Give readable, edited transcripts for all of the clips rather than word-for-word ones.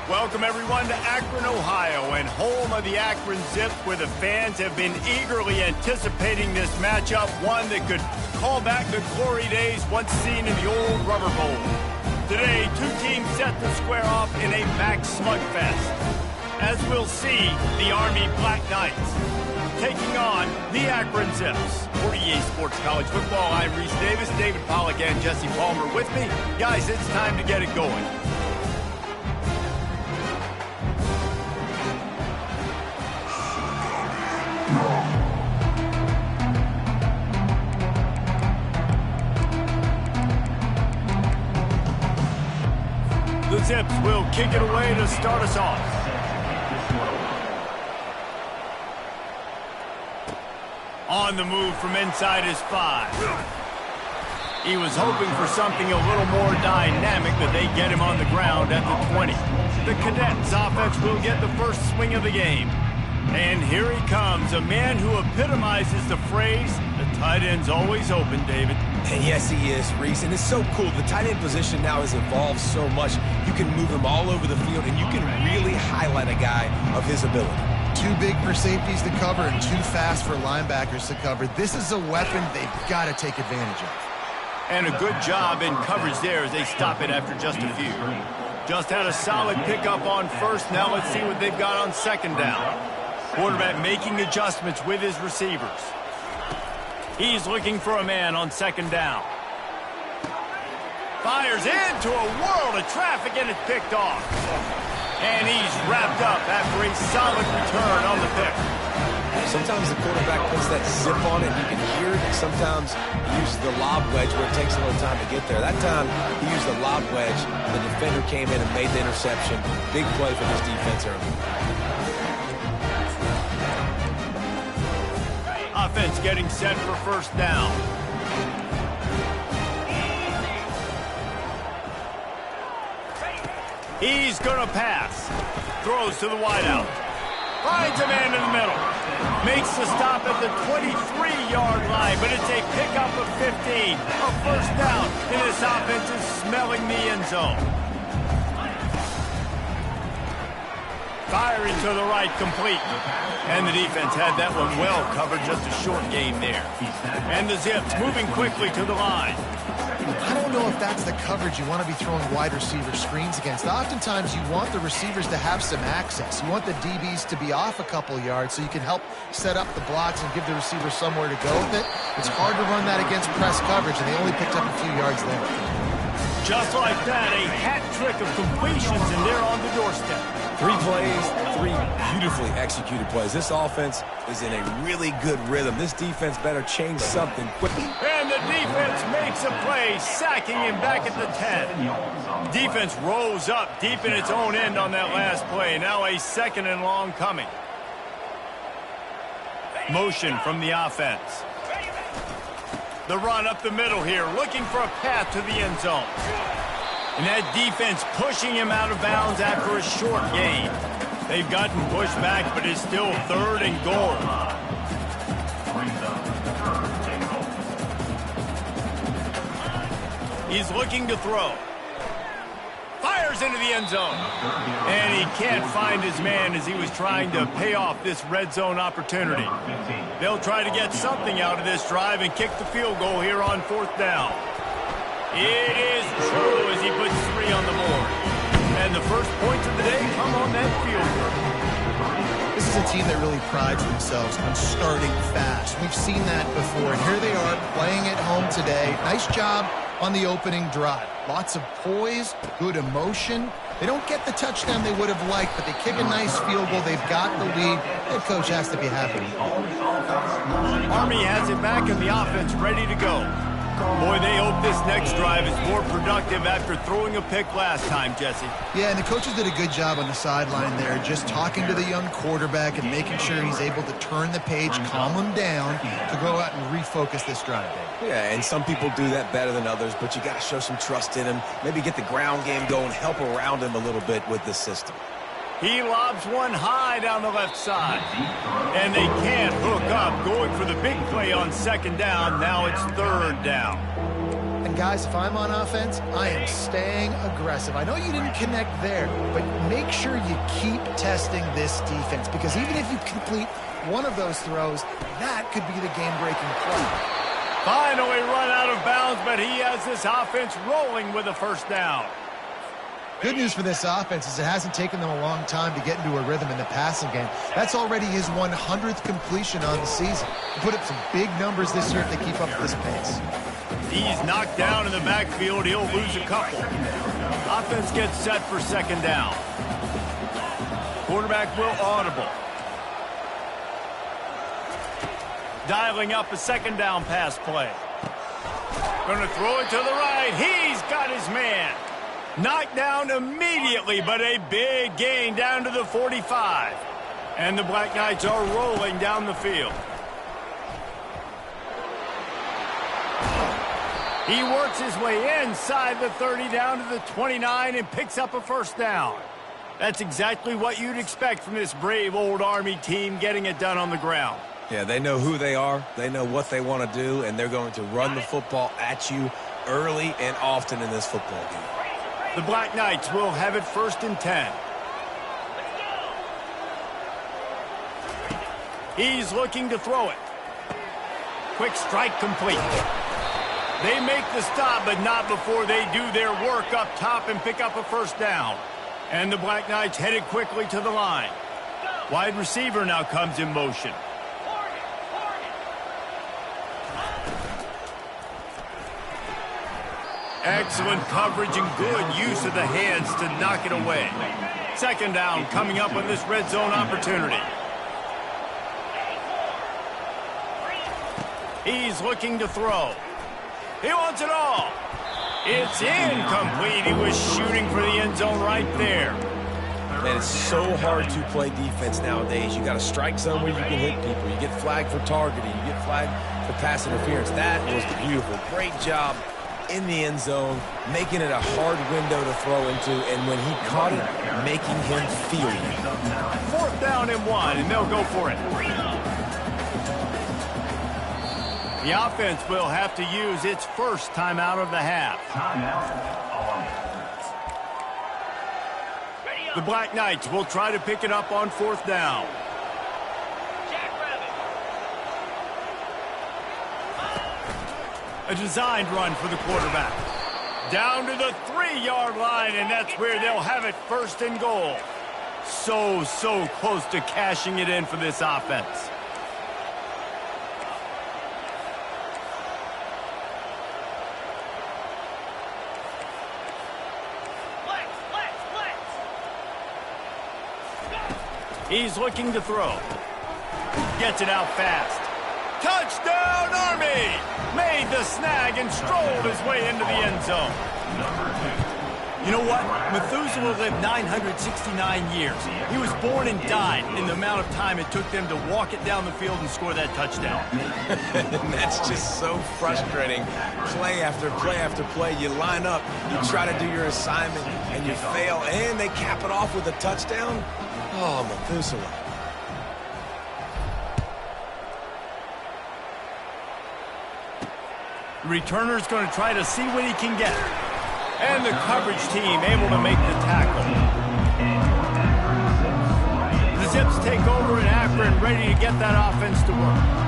Welcome, everyone, to Akron, Ohio, and home of the Akron Zips, where the fans have been eagerly anticipating this matchup, one that could call back the glory days once seen in the old Rubber Bowl. Today, two teams set to square off in a Max Slugfest. As we'll see, the Army Black Knights taking on the Akron Zips. For EA Sports College Football, I'm Reese Davis, David Pollack, and Jesse Palmer with me. Guys, it's time to get it going. The Zips will kick it away to start us off. On the move from inside his 5. He was hoping for something a little more dynamic, but they get him on the ground at the 20. The Cadets offense will get the first swing of the game. And here he comes, a man who epitomizes the phrase, the tight end's always open, David. And yes, he is, Reese, and it's so cool. The tight end position now has evolved so much. You can move him all over the field, and you can really highlight a guy of his ability. Too big for safeties to cover and too fast for linebackers to cover. This is a weapon they've got to take advantage of. And a good job in coverage there as they stop it after just a few. Just had a solid pickup on first. Now let's see what they've got on second down. Quarterback making adjustments with his receivers. He's looking for a man on second down. Fires into a world of traffic, and it's picked off. And he's wrapped up after a solid return on the pick. Sometimes the quarterback puts that zip on it, you can hear it. Sometimes he uses the lob wedge where it takes a little time to get there. That time he used the lob wedge. The defender came in and made the interception. Big play for this defense early. Offense getting set for first down. He's going to pass. Throws to the wideout. Finds a man in the middle. Makes the stop at the 23-yard line, but it's a pickup of 15. A first down, and this offense is smelling the end zone. Firing to the right, complete. And the defense had that one well covered, just a short game there. And the Zips moving quickly to the line. I don't know if that's the coverage you want to be throwing wide receiver screens against. Oftentimes you want the receivers to have some access. You want the DBs to be off a couple yards so you can help set up the blocks and give the receiver somewhere to go with it. It's hard to run that against press coverage, and they only picked up a few yards there. Just like that, a hat trick of completions, and they're on the doorstep. 3 plays, 3 beautifully executed plays. This offense is in a really good rhythm. This defense better change something quickly. And the defense makes a play, sacking him back at the 10. Defense rolls up deep in its own end on that last play. Now a second and long coming. Motion from the offense. The run up the middle here, looking for a path to the end zone. And that defense pushing him out of bounds after a short gain. They've gotten pushed back, but it's still third and goal. He's looking to throw. Fires into the end zone. And he can't find his man as he was trying to pay off this red zone opportunity. They'll try to get something out of this drive and kick the field goal here on fourth down. It is true as he puts 3 on the board. And the first points of the day come on that field goal. This is a team that really prides themselves on starting fast. We've seen that before. And here they are playing at home today. Nice job on the opening drive. Lots of poise, good emotion. They don't get the touchdown they would have liked, but they kick a nice field goal. They've got the lead. Head coach has to be happy. Army has it back and the offense ready to go. Boy, they hope this next drive is more productive after throwing a pick last time, Jesse. Yeah, and the coaches did a good job on the sideline there, just talking to the young quarterback and making sure he's able to turn the page, calm him down, to go out and refocus this drive. Yeah, and some people do that better than others, but you got to show some trust in him. Maybe get the ground game going, help around him a little bit with this system. He lobs one high down the left side. And they can't hook up, going for the big play on second down. Now it's third down. And guys, if I'm on offense, I am staying aggressive. I know you didn't connect there, but make sure you keep testing this defense, because even if you complete one of those throws, that could be the game-breaking play. Finally run out of bounds, but he has this offense rolling with a first down. Good news for this offense is it hasn't taken them a long time to get into a rhythm in the passing game. That's already his 100th completion on the season. He'll put up some big numbers this year if they keep up this pace. He's knocked down in the backfield. He'll lose a couple. Offense gets set for second down. Quarterback will audible. Dialing up a second down pass play. Going to throw it to the right. He's got his man. Knocked down immediately, but a big gain down to the 45. And the Black Knights are rolling down the field. He works his way inside the 30 down to the 29 and picks up a first down. That's exactly what you'd expect from this brave old Army team, getting it done on the ground. Yeah, they know who they are, they know what they want to do, and they're going to run the football at you early and often in this football game. The Black Knights will have it 1st and 10. He's looking to throw it. Quick strike complete. They make the stop, but not before they do their work up top and pick up a first down. And the Black Knights headed quickly to the line. Wide receiver now comes in motion. Excellent coverage and good use of the hands to knock it away. Second down coming up on this red zone opportunity. He's looking to throw. He wants it all. It's incomplete. He was shooting for the end zone right there. Man, it's so hard to play defense nowadays. You got a strike zone where you can hit people. You get flagged for targeting. You get flagged for pass interference. That was beautiful. Great job in the end zone, making it a hard window to throw into, and when he caught it, making him feel it. 4th down and 1, and they'll go for it. The offense will have to use its first timeout of the half. The Black Knights will try to pick it up on 4th down. A designed run for the quarterback. Down to the 3-yard line, and that's where they'll have it 1st and goal. So close to cashing it in for this offense. He's looking to throw. Gets it out fast. Touchdown, Army! Made the snag and strolled his way into the end zone. You know what? Methuselah lived 969 years. He was born and died in the amount of time it took them to walk it down the field and score that touchdown. That's just so frustrating. Play after play after play. You line up, you try to do your assignment, and you fail, and they cap it off with a touchdown? Oh, Methuselah. The returner's going to try to see what he can get. And the coverage team able to make the tackle. The Zips take over in Akron, ready to get that offense to work.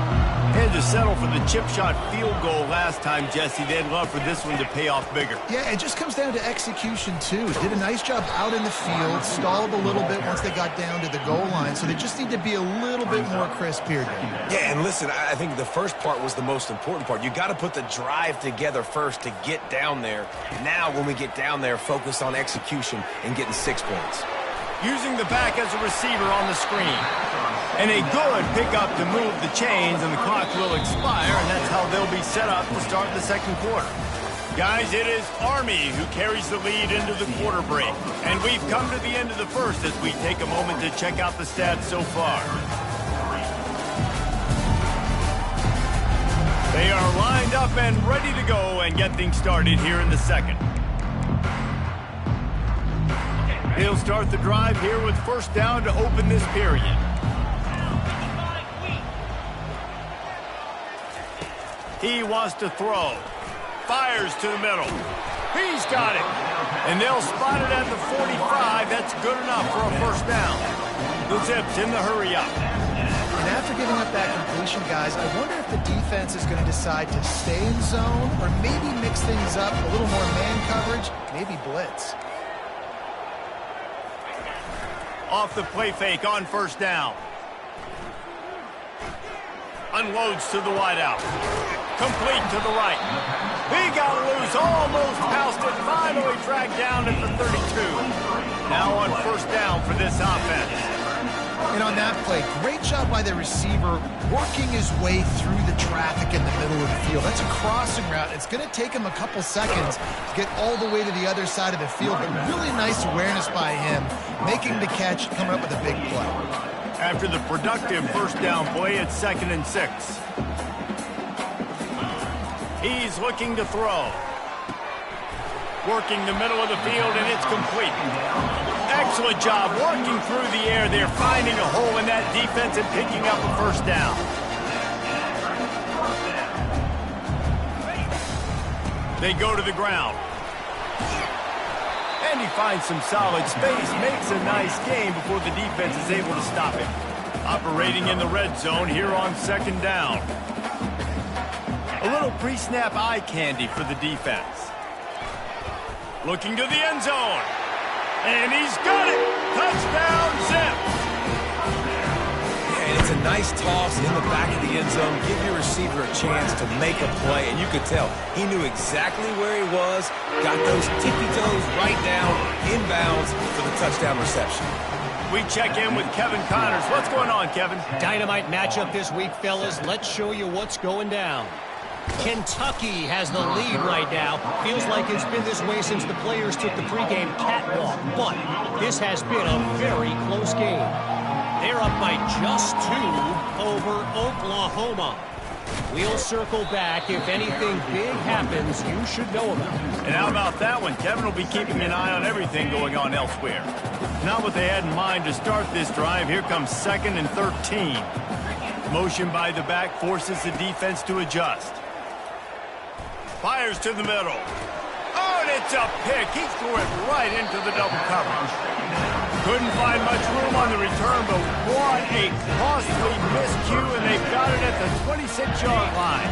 Had to settle for the chip shot field goal last time, Jesse. They'd love for this one to pay off bigger. Yeah, it just comes down to execution, too. Did a nice job out in the field, stalled a little bit once they got down to the goal line, so they just need to be a little bit more crisp here. Yeah, and listen, I think the first part was the most important part. You got to put the drive together first to get down there. Now, when we get down there, focus on execution and getting 6 points. Using the back as a receiver on the screen. And a good pickup to move the chains, and the clock will expire, and that's how they'll be set up to start the second quarter. Guys, it is Army who carries the lead into the quarter break. And we've come to the end of the first as we take a moment to check out the stats so far. They are lined up and ready to go and get things started here in the second. He'll start the drive here with first down to open this period. He wants to throw. Fires to the middle. He's got it. And they'll spot it at the 45. That's good enough for a first down. The Zips in the hurry up. And after giving up that completion, guys, I wonder if the defense is going to decide to stay in zone or maybe mix things up, a little more man coverage, maybe blitz. Off the play fake on first down. Unloads to the wideout. Complete to the right. He got loose, almost passed it, finally tracked down at the 32. Now on first down for this offense. And on that play, great job by the receiver working his way through the traffic in the middle of the field. That's a crossing route. It's going to take him a couple seconds to get all the way to the other side of the field, but really nice awareness by him, making the catch, coming up with a big play. After the productive first down play, it's 2nd and 6. He's looking to throw. Working the middle of the field, and it's complete. Excellent job working through the air there, finding a hole in that defense and picking up a first down. They go to the ground. And he finds some solid space, makes a nice game before the defense is able to stop him. Operating in the red zone here on 2nd down. A little pre-snap eye candy for the defense. Looking to the end zone. And he's got it! Touchdown, Zips! And it's a nice toss in the back of the end zone. Give your receiver a chance to make a play. And you could tell he knew exactly where he was. Got those tippy toes right down, inbounds for the touchdown reception. We check in with Kevin Connors. What's going on, Kevin? Dynamite matchup this week, fellas. Let's show you what's going down. Kentucky has the lead right now. Feels like it's been this way since the players took the pregame catwalk, but this has been a very close game. They're up by just 2 over Oklahoma. We'll circle back. If anything big happens, you should know about it. And how about that one? Kevin will be keeping an eye on everything going on elsewhere. Not what they had in mind to start this drive. Here comes 2nd and 13. Motion by the back forces the defense to adjust. Fires to the middle. Oh, and it's a pick. He threw it right into the double coverage. Couldn't find much room on the return, but what a costly miscue, and they've got it at the 26-yard line.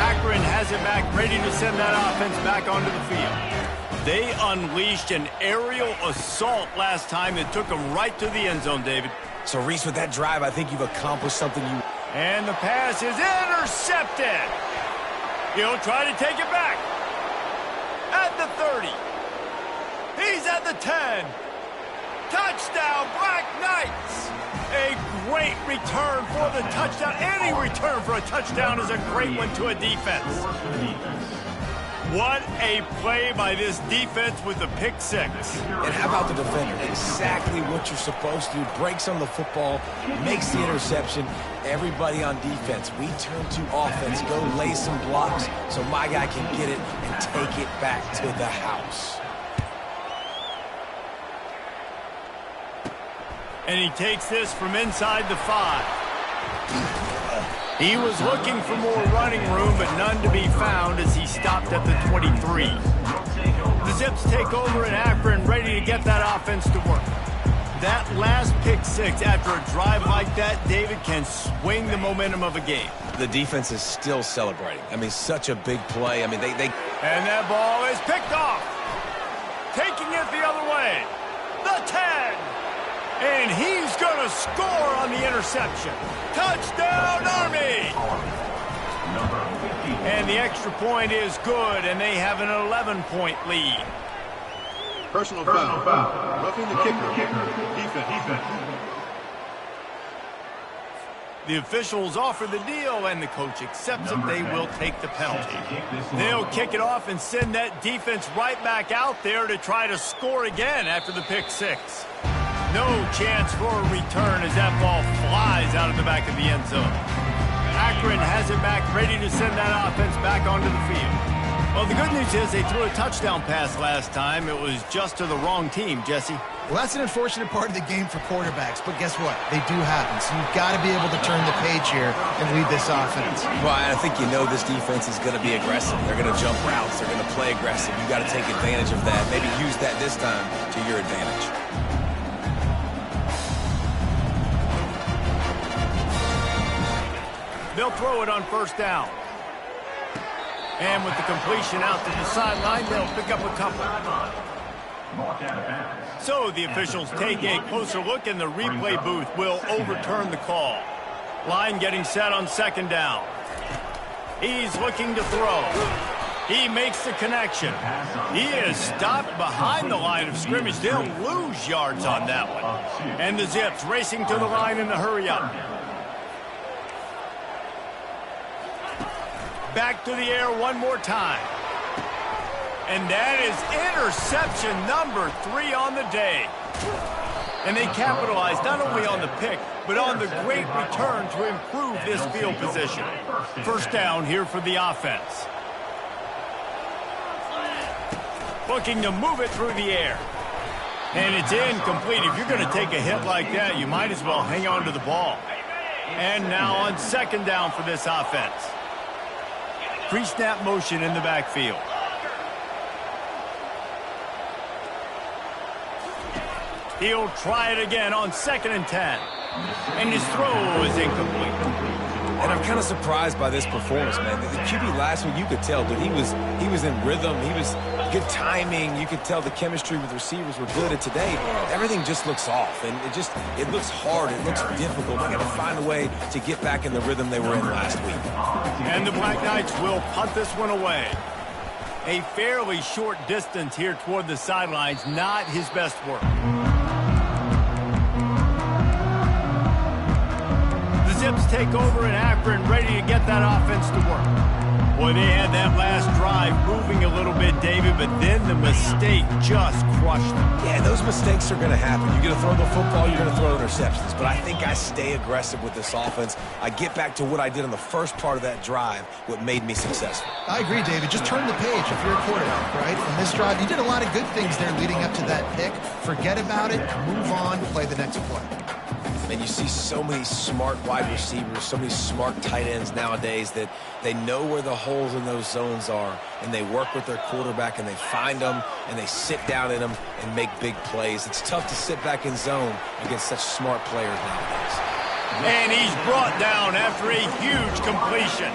Akron has it back, ready to send that offense back onto the field. They unleashed an aerial assault last time that took them right to the end zone, David. So, Reese, with that drive, I think you've accomplished something you... And the pass is intercepted. He'll try to take it back. At the 30. He's at the 10. Touchdown, Black Knights. A great return for the touchdown. Any return for a touchdown is a great one to a defense. What a play by this defense with the pick six. And how about the defender? Exactly what you're supposed to do. Breaks on the football, makes the interception. Everybody on defense, we turn to offense. Go lay some blocks so my guy can get it and take it back to the house. And he takes this from inside the 5. He was looking for more running room, but none to be found as he stopped at the 23. The Zips take over in Akron, ready to get that offense to work. That last pick six after a drive like that, David, can swing the momentum of a game. The defense is still celebrating. I mean, such a big play. I mean, they... And that ball is picked off. Taking it the other way. The 10. And he's going to score on the interception. Touchdown, Army! And the extra point is good, and they have an 11-point lead. Personal foul. Roughing the kicker. Defense. The officials offer the deal, and the coach accepts it. They will take the penalty. They'll kick it off and send that defense right back out there to try to score again after the pick six. No chance for a return as that ball flies out of the back of the end zone. Akron has it back, ready to send that offense back onto the field. Well, the good news is they threw a touchdown pass last time. It was just to the wrong team, Jesse. Well, that's an unfortunate part of the game for quarterbacks, but guess what? They do happen, so you've got to be able to turn the page here and lead this offense. Well, I think you know this defense is going to be aggressive. They're going to jump routes. They're going to play aggressive. You've got to take advantage of that. Maybe use that this time to your advantage. They'll throw it on first down. And with the completion out to the sideline, they'll pick up a couple. So the officials take a closer look, and the replay booth will overturn the call. Line getting set on second down. He's looking to throw. He makes the connection. He is stopped behind the line of scrimmage. They'll lose yards on that one. And the Zips racing to the line in the hurry-up. Back to the air one more time. And that is interception number 3 on the day. And they capitalized not only on the pick, but on the great return to improve this field position. First down here for the offense. Looking to move it through the air. And it's incomplete. If you're going to take a hit like that, you might as well hang on to the ball. And now on second down for this offense. Pre-snap motion in the backfield. He'll try it again on 2nd and 10. And his throw is incomplete. And I'm kind of surprised by this performance, man. The QB last week, you could tell, but he was in rhythm. He was good timing. You could tell the chemistry with receivers were good. And today, everything just looks off. And it looks hard. It looks difficult. They got to find a way to get back in the rhythm they were in last week. And the Black Knights will punt this one away. A fairly short distance here toward the sidelines. Not his best work. Zips take over in Akron, ready to get that offense to work. Boy, they had that last drive moving a little bit, David, but then the mistake just crushed them. Yeah, those mistakes are going to happen. You're going to throw the football, you're going to throw interceptions. But I think I stay aggressive with this offense. I get back to what I did in the first part of that drive, what made me successful. I agree, David. Just turn the page if you're a quarterback, right? On this drive, you did a lot of good things there leading up to that pick. Forget about it, move on, play the next play. And you see so many smart wide receivers, so many smart tight ends nowadays that they know where the holes in those zones are, and they work with their quarterback, and they find them, and they sit down in them and make big plays. It's tough to sit back in zone against such smart players nowadays. And he's brought down after a huge completion.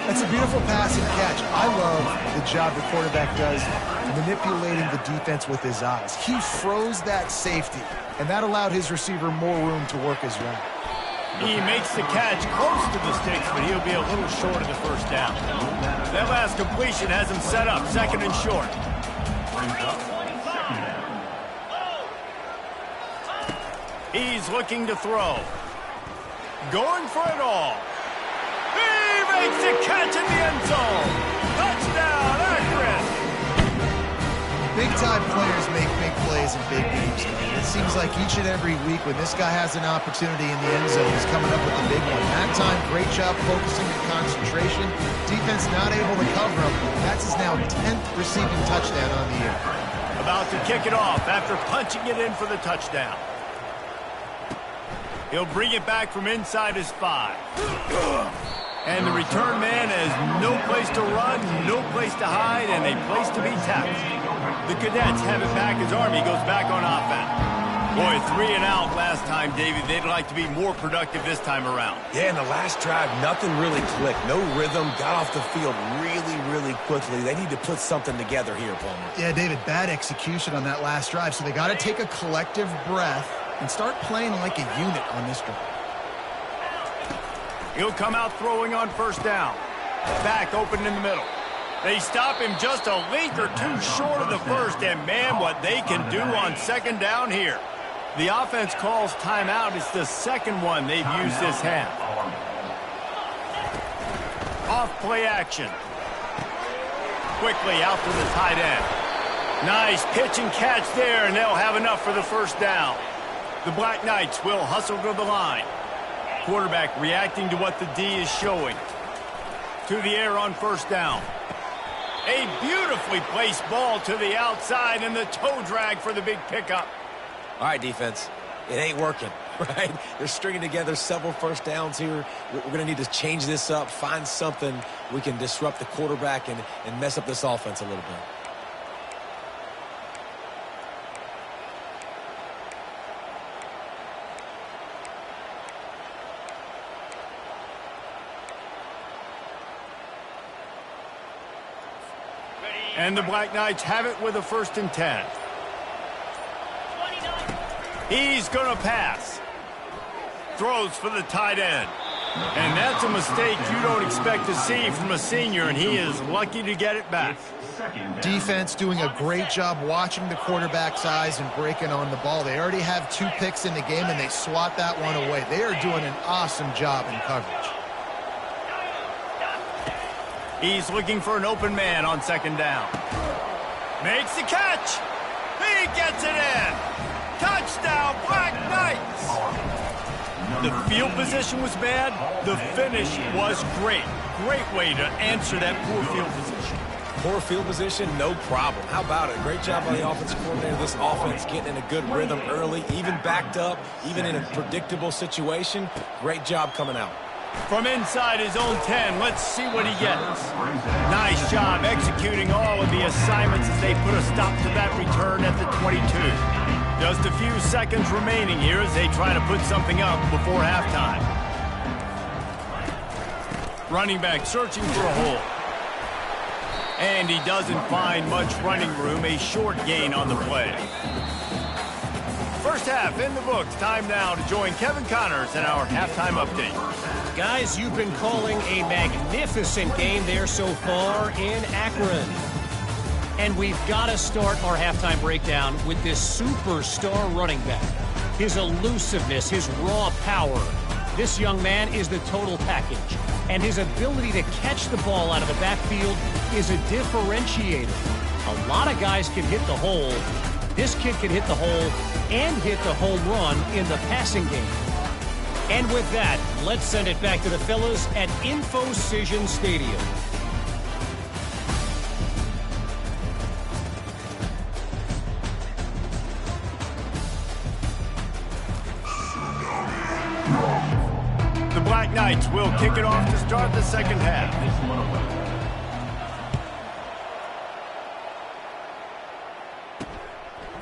That's a beautiful pass and catch. I love the job the quarterback does manipulating the defense with his eyes. He froze that safety, and that allowed his receiver more room to work his route. He makes the catch close to the sticks, but he'll be a little short of the first down. That last completion has him set up, 2nd and short. He's looking to throw. Going for it all. He makes the catch in the end zone. Touchdown, Akron. Big-time players make big plays in big games. It seems like each and every week when this guy has an opportunity in the end zone, he's coming up with a big one. That time, great job focusing your concentration. Defense not able to cover him. That's his now 10th receiving touchdown on the year. About to kick it off after punching it in for the touchdown. He'll bring it back from inside his 5. And the return man has no place to run, no place to hide, and a place to be tackled. The Cadets have it back as Army goes back on offense. Boy, 3 and out last time, David. They'd like to be more productive this time around. Yeah, in the last drive, nothing really clicked. No rhythm, got off the field really, really quickly. They need to put something together here, Palmer. Yeah, David, bad execution on that last drive, so they got to take a collective breath and start playing like a unit on this drive. He'll come out throwing on first down. Back open in the middle. They stop him just a length or two short of the first, and man, what they can do on 2nd down here. The offense calls timeout. It's the 2nd one they've used this half. Off play action. Quickly out to the tight end. Nice pitch and catch there, and they'll have enough for the first down. The Black Knights will hustle to the line. Quarterback reacting to what the D is showing. To the air on first down. A beautifully placed ball to the outside and the toe drag for the big pickup. All right, defense. It ain't working, right? They're stringing together several first downs here. We're going to need to change this up, find something we can disrupt the quarterback and mess up this offense a little bit. And the Black Knights have it with a 1st and 10. He's going to pass. Throws for the tight end. And that's a mistake you don't expect to see from a senior, and he is lucky to get it back. Defense doing a great job watching the quarterback's eyes and breaking on the ball. They already have 2 picks in the game, and they swat that one away. They are doing an awesome job in coverage. He's looking for an open man on 2nd down. Makes the catch. He gets it in. Touchdown, Black Knights. The field position was bad. The finish was great. Great way to answer that poor field position. Poor field position, no problem. How about it? Great job by the offensive coordinator. This offense getting in a good rhythm early, even backed up, even in a predictable situation. Great job coming out. From inside his own 10, let's see what he gets. Nice job executing all of the assignments as they put a stop to that return at the 22. Just a few seconds remaining here as they try to put something up before halftime. Running back searching for a hole. And he doesn't find much running room, a short gain on the play. First half in the books. Time now to join Kevin Connors in our halftime update. Guys, you've been calling a magnificent game there so far in Akron. And we've got to start our halftime breakdown with this superstar running back. His elusiveness, his raw power. This young man is the total package. And his ability to catch the ball out of the backfield is a differentiator. A lot of guys can hit the hole. This kid can hit the hole and hit the home run in the passing game. And with that, let's send it back to the fellas at InfoCision Stadium. The Black Knights will kick it off to start the second half.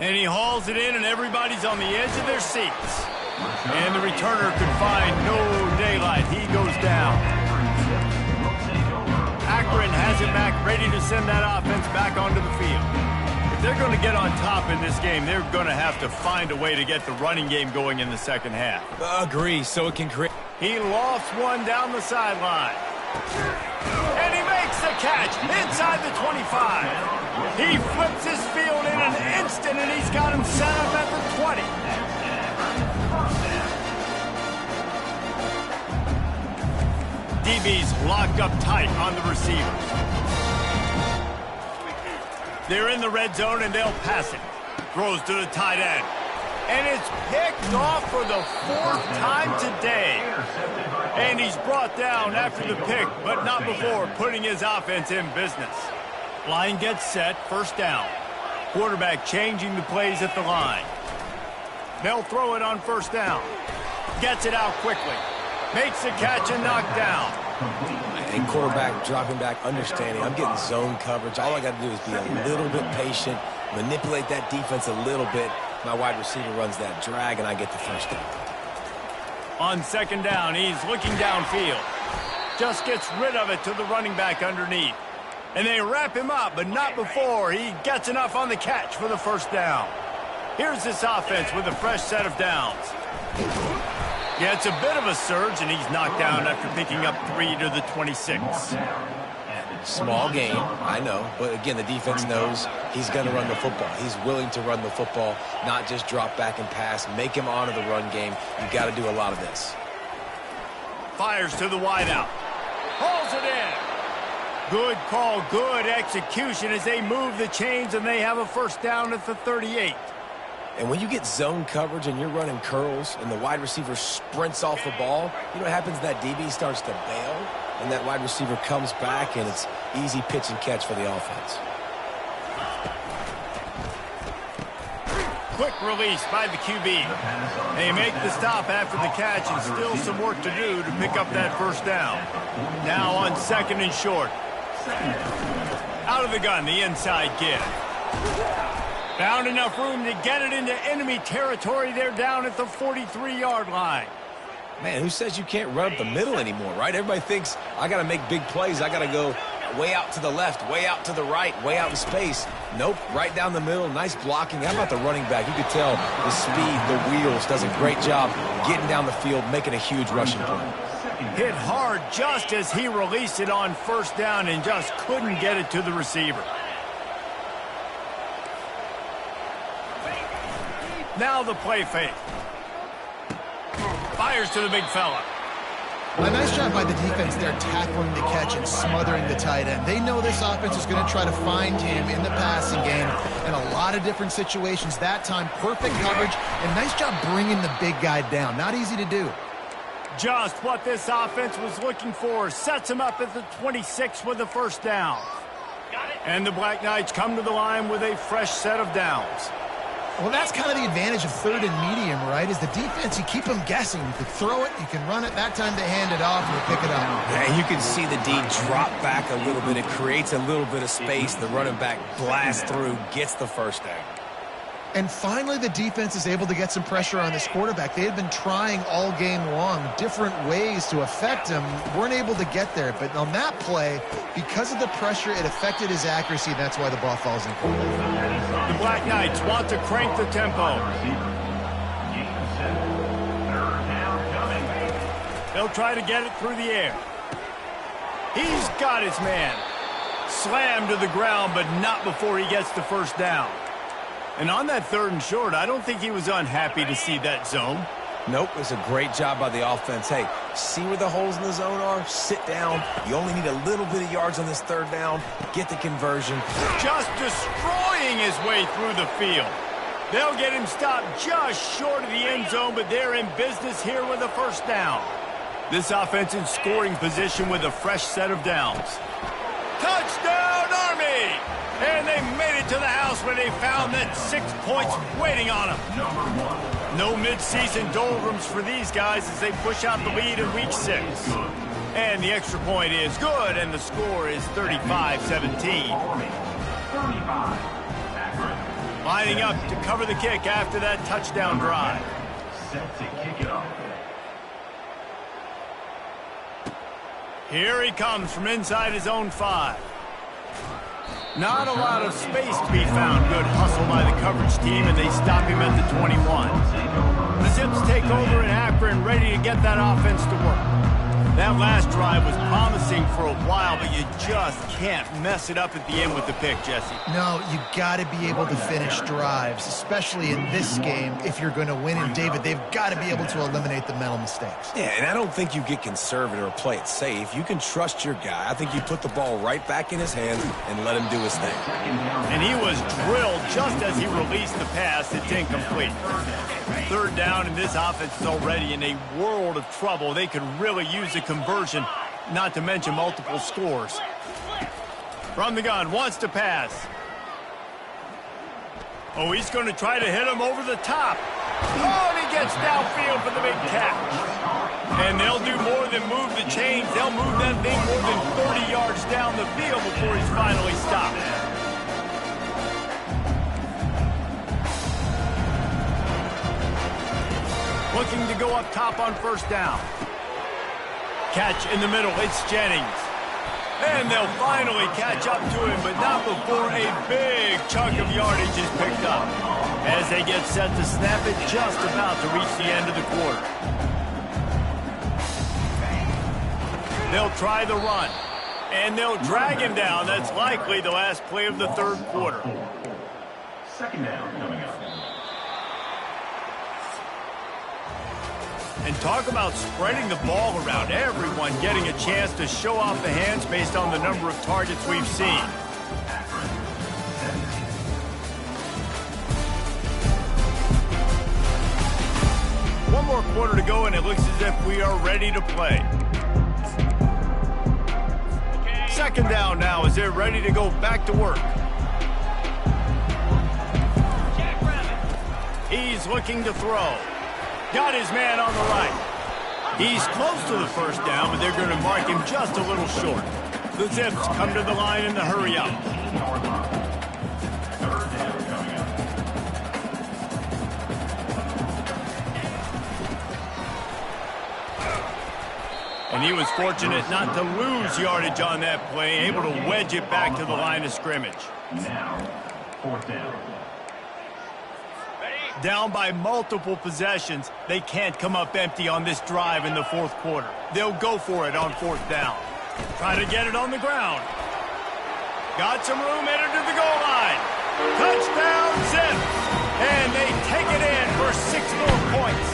And he hauls it in, and everybody's on the edge of their seats. And the returner could find no daylight. He goes down. Akron has it back, ready to send that offense back onto the field. If they're going to get on top in this game, they're going to have to find a way to get the running game going in the second half. Agree, so it can create... He lofts one down the sideline. And he makes the catch inside the 25. He flips his field in an instant, and he's got him set up at the 20. DB's locked up tight on the receivers. They're in the red zone, and they'll pass it. Throws to the tight end. And it's picked off for the 4th time today. And he's brought down after the pick, but not before putting his offense in business. Line gets set, 1st down. Quarterback changing the plays at the line. They'll throw it on 1st down. Gets it out quickly. Makes the catch and knocked down. And quarterback dropping back, understanding I'm getting zone coverage. All I got to do is be a little bit patient, manipulate that defense a little bit. My wide receiver runs that drag, and I get the 1st down. On 2nd down, he's looking downfield. Just gets rid of it to the running back underneath. And they wrap him up, but not before he gets enough on the catch for the 1st down. Here's this offense with a fresh set of downs. Yeah, it's a bit of a surge, and he's knocked down after picking up 3 to the 26. Small game, I know, but again, the defense knows he's going to run the football. He's willing to run the football, not just drop back and pass, make him honor the run game. You've got to do a lot of this. Fires to the wideout. Hauls it in. Good call, good execution as they move the chains, and they have a 1st down at the 38. And when you get zone coverage and you're running curls and the wide receiver sprints off the ball, you know what happens? That DB starts to bail. and that wide receiver comes back, and it's easy pitch and catch for the offense. Quick release by the QB. They make the stop after the catch, and still some work to do to pick up that first down. Now on 2nd and short. Out of the gun, the inside give. Found enough room to get it into enemy territory. They're down at the 43-yard line. Man, who says you can't run up the middle anymore, right? Everybody thinks, I got to make big plays. I got to go way out to the left, way out to the right, way out in space. Nope, right down the middle. Nice blocking. How about the running back? You could tell the speed, the wheels, does a great job getting down the field, making a huge rushing play. Hit hard just as he released it on 1st down and just couldn't get it to the receiver. Now the play fake. Fires to the big fella. A nice job by the defense there, tackling the catch and smothering the tight end. They know this offense is going to try to find him in the passing game in a lot of different situations. That time, perfect coverage, and nice job bringing the big guy down. Not easy to do. Just what this offense was looking for. Sets him up at the 26 with the first down. And the Black Knights come to the line with a fresh set of downs. Well, that's kind of the advantage of 3rd and medium, right? Is the defense, you keep them guessing. You can throw it, you can run it. That time they hand it off and they pick it up. And you can see the D drop back a little bit. It creates a little bit of space. The running back blasts through, gets the first down. And finally, the defense is able to get some pressure on this quarterback. They had been trying all game long different ways to affect him. Weren't able to get there. But on that play, because of the pressure, it affected his accuracy. That's why the ball falls in. The Black Knights want to crank the tempo. They'll try to get it through the air. He's got his man. Slammed to the ground, but not before he gets the first down. And on that 3rd and short, I don't think he was unhappy to see that zone. Nope, it's a great job by the offense. Hey, see where the holes in the zone are? Sit down. You only need a little bit of yards on this 3rd down. Get the conversion. Just destroying his way through the field. They'll get him stopped just short of the end zone, but they're in business here with a first down. This offense in scoring position with a fresh set of downs. Touchdown, Army! And they made it to the house where they found that 6 points waiting on them. No midseason doldrums for these guys as they push out the lead in week 6. And the extra point is good, and the score is 35-17. Lining up to cover the kick after that touchdown drive. Set to kick it off. Here he comes from inside his own 5. Not a lot of space to be found. Good hustle by the coverage team, and they stop him at the 21. The Zips take over in Akron, ready to get that offense to work. That last drive was promising for a while, but you just can't mess it up at the end with the pick, Jesse. No, you got to be able to finish drives, especially in this game. If you're going to win, and David, they've got to be able to eliminate the mental mistakes. Yeah, and I don't think you get conservative or play it safe. You can trust your guy. I think you put the ball right back in his hands and let him do his thing. And he was drilled just as he released the pass. It's incomplete. 3rd down, and this offense is already in a world of trouble. They could really use a conversion, not to mention multiple scores. From the gun, wants to pass. Oh, he's going to try to hit him over the top. Oh, and he gets downfield for the big catch. And they'll do more than move the chains. They'll move that thing more than 30 yards down the field before he's finally stopped. Looking to go up top on 1st down. Catch in the middle, it's Jennings. And they'll finally catch up to him, but not before a big chunk of yardage is picked up. As they get set to snap it, just about to reach the end of the quarter. They'll try the run, and they'll drag him down. That's likely the last play of the 3rd quarter. 2nd down coming up. And talk about spreading the ball around. Everyone getting a chance to show off the hands based on the number of targets we've seen. One more quarter to go, and it looks as if we are ready to play. second down now as they're ready to go back to work. He's looking to throw. Got his man on the right. He's close to the first down, but they're going to mark him just a little short. The Zips come to the line in the hurry up. And he was fortunate not to lose yardage on that play, able to wedge it back to the line of scrimmage. Now, fourth down. Down by multiple possessions, they can't come up empty on this drive in the fourth quarter. They'll go for it on fourth down. Try to get it on the ground. Got some room, headed to the goal line. Touchdown, Zips! And they take it in for 6 more points.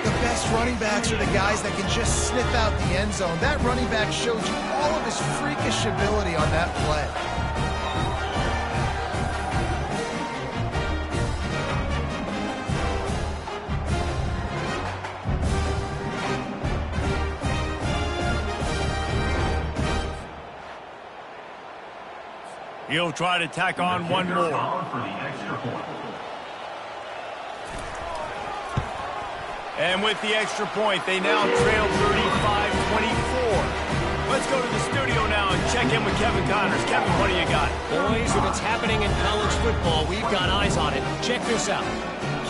The best running backs are the guys that can just sniff out the end zone. That running back showed you all of his freakish ability on that play. He'll try to tack on one more. And with the extra point, they now trail 35-24. Let's go to the studio now and check in with Kevin Connors. Kevin, what do you got? Boys, if it's happening in college football, we've got eyes on it. Check this out.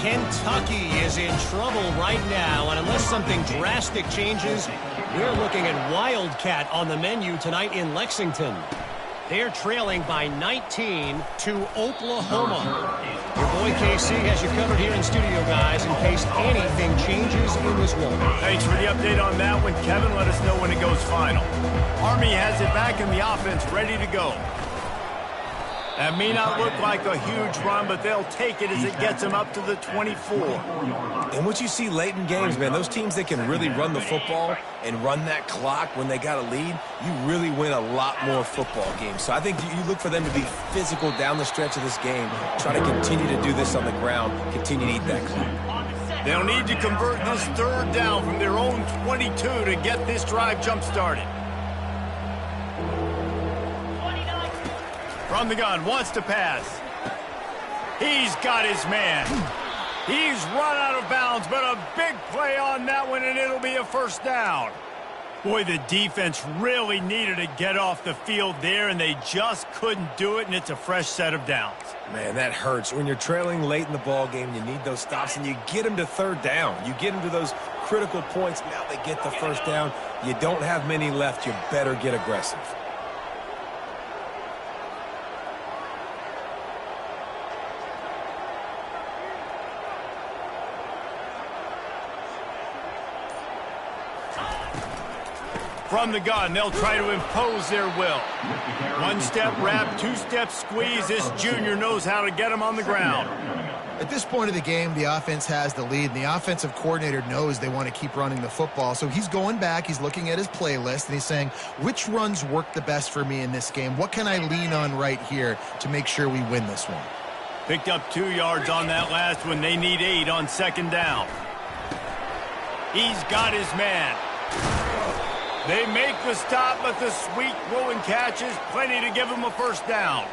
Kentucky is in trouble right now, and unless something drastic changes, we're looking at Wildcat on the menu tonight in Lexington. They're trailing by 19 to Oklahoma. Your boy KC has you covered here in studio, guys, in case anything changes in this one. Thanks for the update on that one, Kevin. Let us know when it goes final. Army has it back in the offense, ready to go. That may not look like a huge run, but they'll take it as it gets them up to the 24. And what you see late in games, man, those teams that can really run the football and run that clock when they got a lead, you really win a lot more football games. So I think you look for them to be physical down the stretch of this game, try to continue to do this on the ground, continue to eat that clock. They'll need to convert this third down from their own 22 to get this drive jump-started. From the gun, wants to pass. He's got his man. He's run out of bounds, but a big play on that one, and it'll be a first down. Boy, the defense really needed to get off the field there, and they just couldn't do it, and it's a fresh set of downs. Man, that hurts. When you're trailing late in the ball game, you need those stops, and you get them to third down. You get them to those critical points. Now they get the first down. You don't have many left. You better get aggressive. From the gun, they'll try to impose their will. One-step wrap, two-step squeeze. This junior knows how to get him on the ground. At this point of the game, the offense has the lead, and the offensive coordinator knows they want to keep running the football. So he's going back, he's looking at his playlist, and he's saying, which runs work the best for me in this game? What can I lean on right here to make sure we win this one? Picked up 2 yards on that last one. They need 8 on second down. He's got his man. They make the stop, but the sweet throw and catch is plenty to give him a first down.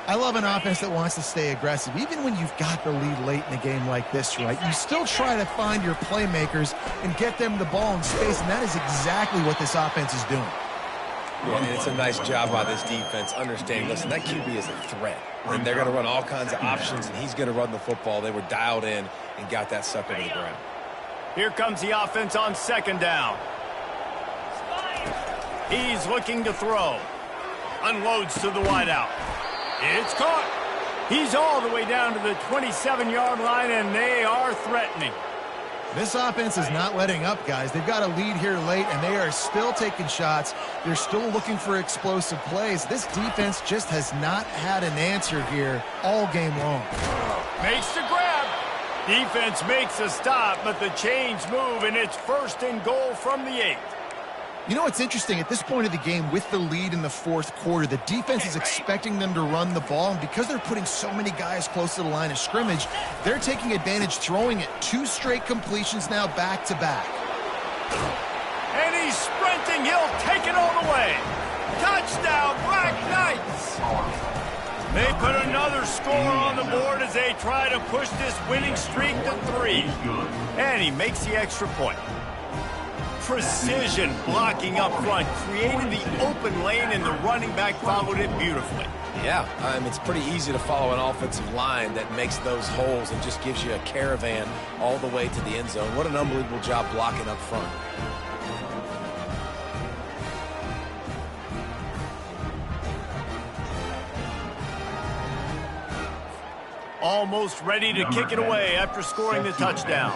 I love an offense that wants to stay aggressive. Even when you've got the lead late in a game like this, right, you still try to find your playmakers and get them the ball in space, and that is exactly what this offense is doing. Yeah, and it's a nice job by this defense understanding, listen, that QB is a threat, and they're going to run all kinds of options, and he's going to run the football. They were dialed in and got that sucker to the ground. Here comes the offense on second down. He's looking to throw. Unloads to the wideout. It's caught. He's all the way down to the 27-yard line, and they are threatening. This offense is not letting up, guys. They've got a lead here late, and they are still taking shots. They're still looking for explosive plays. This defense just has not had an answer here all game long. Makes the grab. Defense makes a stop, but the chains move, and it's first and goal from the 8. You know what's interesting? At this point of the game, with the lead in the fourth quarter, the defense is expecting them to run the ball, and because they're putting so many guys close to the line of scrimmage, they're taking advantage, throwing it 2 straight completions now back-to-back. And he He's sprinting. He'll take it all the way. Touchdown, Black Knights. They put another score on the board as they try to push this winning streak to 3. And he makes the extra point. Precision blocking up front, created the open lane, and the running back followed it beautifully. Yeah, it's pretty easy to follow an offensive line that makes those holes and just gives you a caravan all the way to the end zone. What an unbelievable job blocking up front. Almost ready to kick it away after scoring the touchdown.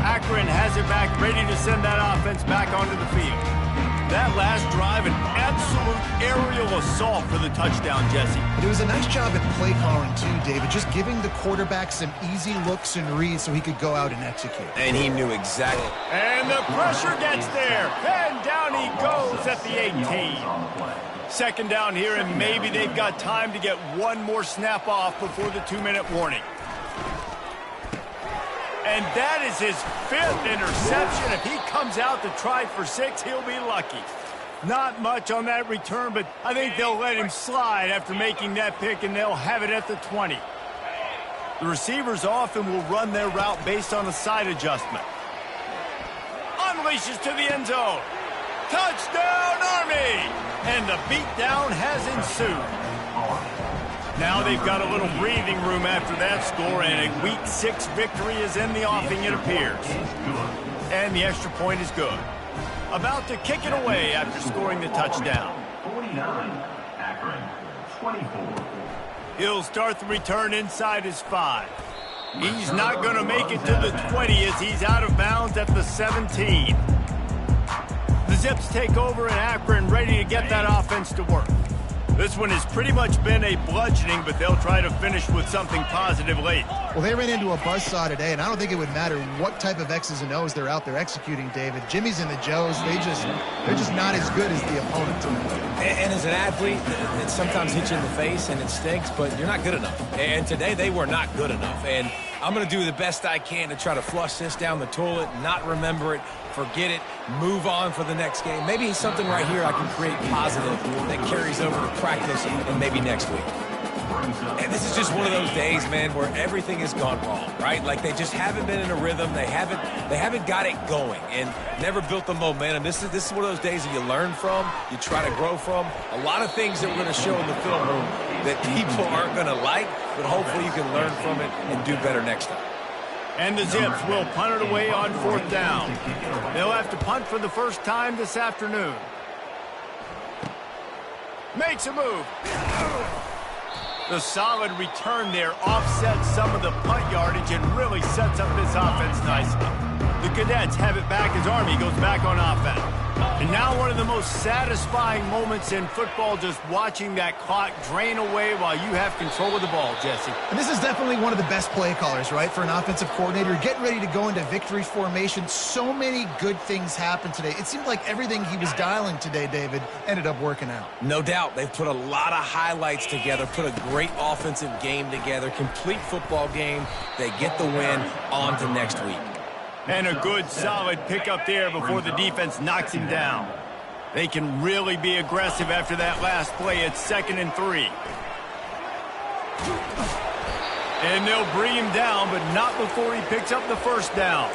Akron has it back, ready to send that offense back onto the field. That last drive, an absolute aerial assault for the touchdown, Jesse. But it was a nice job at play calling too, David, just giving the quarterback some easy looks and reads so he could go out and execute. And he knew exactly. And the pressure gets there, and down he goes at the 18. Second down here, and maybe they've got time to get one more snap off before the 2-minute warning. And that is his 5th interception. If he comes out to try for 6, he'll be lucky. Not much on that return, but I think they'll let him slide after making that pick, and they'll have it at the 20. The receivers often will run their route based on a side adjustment. Unleashes to the end zone. Touchdown, Army! And the beatdown has ensued. Now they've got a little breathing room after that score, and a Week 6 victory is in the offing, it appears. And the extra point is good. About to kick it away after scoring the touchdown. 49, Akron, 24. He'll start the return inside his 5. He's not going to make it to the 20 as he's out of bounds at the 17. The Zips take over in Akron, ready to get that offense to work. This one has pretty much been a bludgeoning, but they'll try to finish with something positive late. Well, they ran into a buzzsaw today, and I don't think it would matter what type of X's and O's they're out there executing, David. Jimmy's and the Joes, they're just not as good as the opponent tonight. And as an athlete, it sometimes hits you in the face and it stinks, but you're not good enough. And today they were not good enough. And I'm going to do the best I can to try to flush this down the toilet, not remember it, forget it, move on for the next game. Maybe something right here I can create positive that carries over to practice and maybe next week. And this is just one of those days, man, where everything has gone wrong, right? Like they just haven't been in a rhythm. They haven't got it going and never built the momentum. This is one of those days that you learn from, you try to grow from. A lot of things that we're going to show in the film room that people aren't going to like, but hopefully you can learn from it and do better next time. And the Zips will punt it away on 4th down. They'll have to punt for the first time this afternoon. Makes a move. The solid return there offsets some of the punt yardage and really sets up this offense nicely. The Cadets have it back as Army goes back on offense. And now one of the most satisfying moments in football, just watching that clock drain away while you have control of the ball, Jesse. And this is definitely one of the best play callers, right, for an offensive coordinator. Getting ready to go into victory formation. So many good things happened today. It seemed like everything he was dialing today, David, ended up working out. No doubt. They've put a lot of highlights together, put a great offensive game together, complete football game. They get the win on to next week. And a good, solid pickup there before the defense knocks him down. They can really be aggressive after that last play. It's 2nd and 3. And they'll bring him down, but not before he picks up the first down.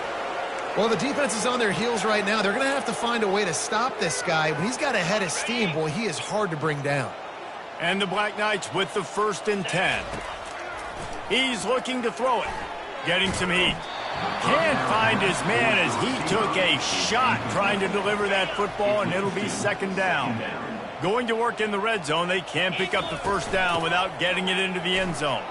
Well, the defense is on their heels right now. They're going to have to find a way to stop this guy. When he's got a head of steam, boy, he is hard to bring down. And the Black Knights with the 1st and 10. He's looking to throw it. Getting some heat. Can't find his man as he took a shot trying to deliver that football, and it'll be 2nd down. Going to work in the red zone, they can't pick up the first down without getting it into the end zone.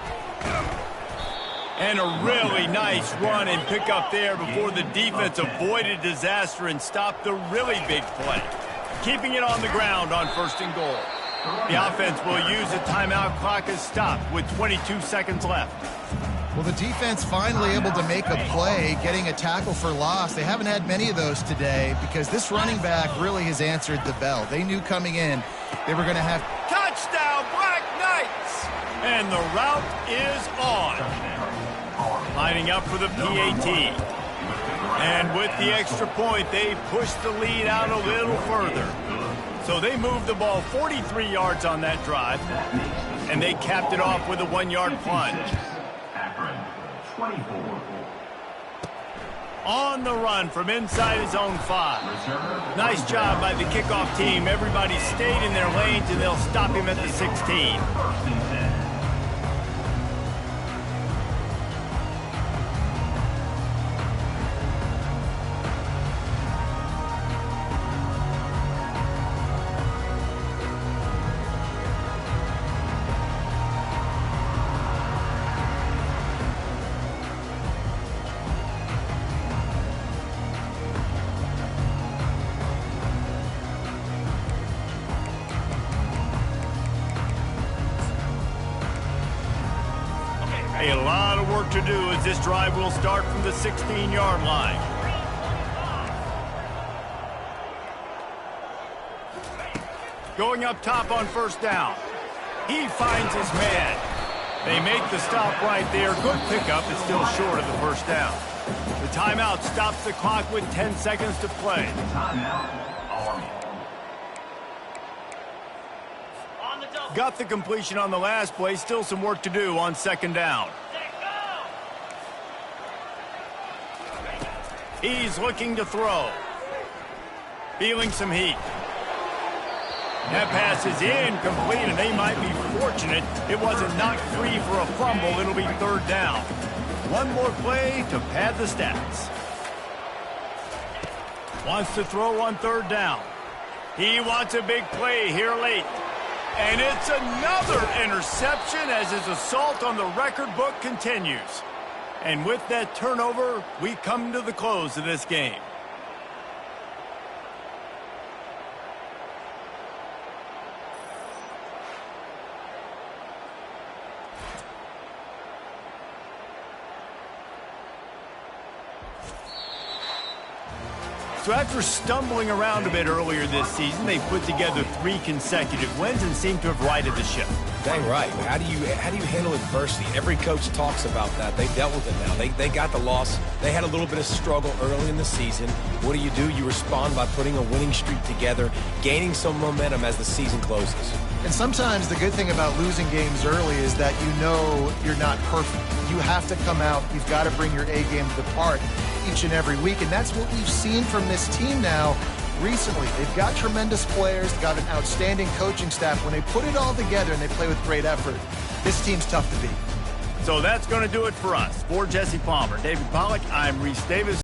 And a really nice run and pick up there before the defense avoided disaster and stopped the really big play. Keeping it on the ground on 1st and goal. The offense will use a timeout clock as stopped with 22 seconds left. Well, the defense finally able to make a play, getting a tackle for loss. They haven't had many of those today because this running back really has answered the bell. They knew coming in they were going to have... Touchdown, Black Knights! And the route is on. Lining up for the PAT. And with the extra point, they pushed the lead out a little further. So they moved the ball 43 yards on that drive, and they capped it off with a 1-yard plunge. 24. On the run from inside his own 5. Nice job by the kickoff team. Everybody stayed in their lanes, and they'll stop him at the 16. A lot of work to do as this drive will start from the 16-yard line. Going up top on first down. He finds his man. They make the stop right there. Good pickup, but still short of the first down. The timeout stops the clock with 10 seconds to play. Got the completion on the last play. Still some work to do on second down. He's looking to throw. Feeling some heat. That pass is incomplete, and they might be fortunate it wasn't knocked free for a fumble. It'll be third down. One more play to pad the stats. Wants to throw on third down. He wants a big play here late. And it's another interception as his assault on the record book continues. And with that turnover, we come to the close of this game. So after stumbling around a bit earlier this season, they put together 3 consecutive wins and seem to have righted the ship. Dang right. How do you handle adversity? Every coach talks about that. They dealt with it now. They got the loss. They had a little bit of struggle early in the season. What do? You respond by putting a winning streak together, gaining some momentum as the season closes. And sometimes the good thing about losing games early is that you know you're not perfect. You have to come out. You've got to bring your A game to the part each and every week, and that's what we've seen from this team now recently. They've got tremendous players, got an outstanding coaching staff. When they put it all together and they play with great effort, this team's tough to beat. So that's going to do it for us. For Jesse Palmer, David Pollack, I'm Reese Davis.